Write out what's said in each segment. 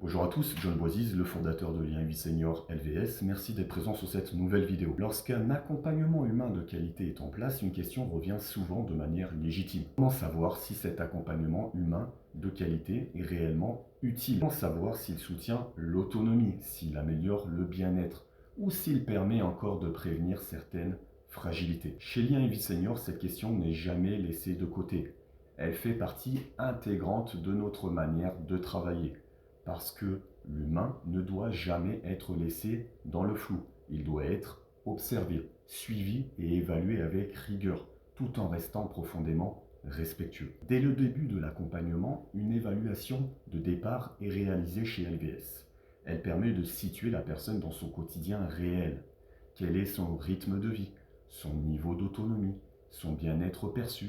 Bonjour à tous, John Boisiz, le fondateur de Lien Vie Senior LVS. Merci d'être présent sur cette nouvelle vidéo. Lorsqu'un accompagnement humain de qualité est en place, une question revient souvent de manière légitime. Comment savoir si cet accompagnement humain de qualité est réellement utile? Comment savoir s'il soutient l'autonomie, s'il améliore le bien-être ou s'il permet encore de prévenir certaines fragilités? Chez Lien Vie Senior, cette question n'est jamais laissée de côté. Elle fait partie intégrante de notre manière de travailler. Parce que l'humain ne doit jamais être laissé dans le flou. Il doit être observé, suivi et évalué avec rigueur, tout en restant profondément respectueux. Dès le début de l'accompagnement, une évaluation de départ est réalisée chez LVS. Elle permet de situer la personne dans son quotidien réel. Quel est son rythme de vie, son niveau d'autonomie, son bien-être perçu?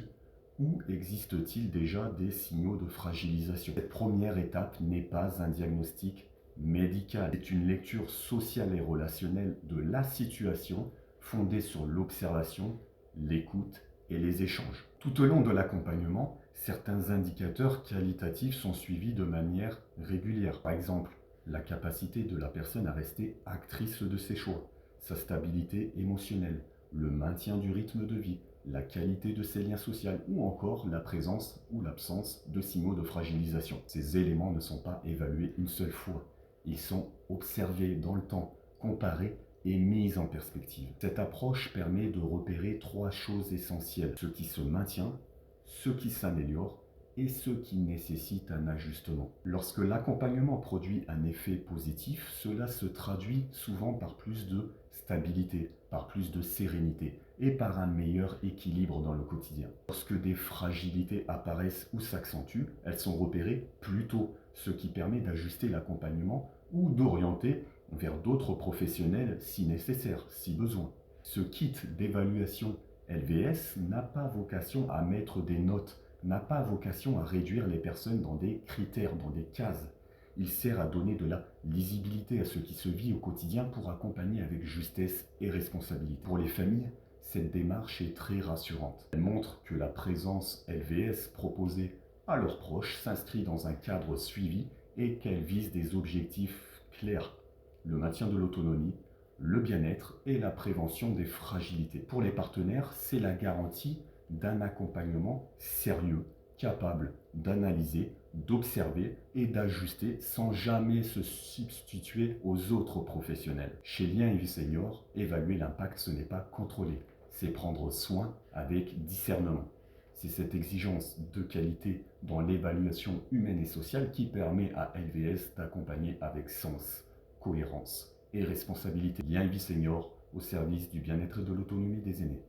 Où existe-t-il déjà des signaux de fragilisation? Cette première étape n'est pas un diagnostic médical, c'est une lecture sociale et relationnelle de la situation fondée sur l'observation, l'écoute et les échanges. Tout au long de l'accompagnement, certains indicateurs qualitatifs sont suivis de manière régulière. Par exemple, la capacité de la personne à rester actrice de ses choix, sa stabilité émotionnelle, le maintien du rythme de vie, la qualité de ses liens sociaux ou encore la présence ou l'absence de signaux de fragilisation. Ces éléments ne sont pas évalués une seule fois. Ils sont observés dans le temps, comparés et mis en perspective. Cette approche permet de repérer trois choses essentielles: ce qui se maintient, ce qui s'améliore et ce qui nécessite un ajustement. Lorsque l'accompagnement produit un effet positif, cela se traduit souvent par plus de stabilité, par plus de sérénité et par un meilleur équilibre dans le quotidien. Lorsque des fragilités apparaissent ou s'accentuent, elles sont repérées plus tôt, ce qui permet d'ajuster l'accompagnement ou d'orienter vers d'autres professionnels si nécessaire, si besoin. Ce kit d'évaluation LVS n'a pas vocation à mettre des notes, n'a pas vocation à réduire les personnes dans des critères, dans des cases. Il sert à donner de la lisibilité à ce qui se vit au quotidien pour accompagner avec justesse et responsabilité. Pour les familles, cette démarche est très rassurante. Elle montre que la présence LVS proposée à leurs proches s'inscrit dans un cadre suivi et qu'elle vise des objectifs clairs: le maintien de l'autonomie, le bien-être et la prévention des fragilités. Pour les partenaires, c'est la garantie d'un accompagnement sérieux, capable d'analyser, d'observer et d'ajuster sans jamais se substituer aux autres professionnels. Chez Lien Vie Senior, évaluer l'impact, ce n'est pas contrôler, c'est prendre soin avec discernement. C'est cette exigence de qualité dans l'évaluation humaine et sociale qui permet à LVS d'accompagner avec sens, cohérence et responsabilité. Lien Vie Senior au service du bien-être et de l'autonomie des aînés.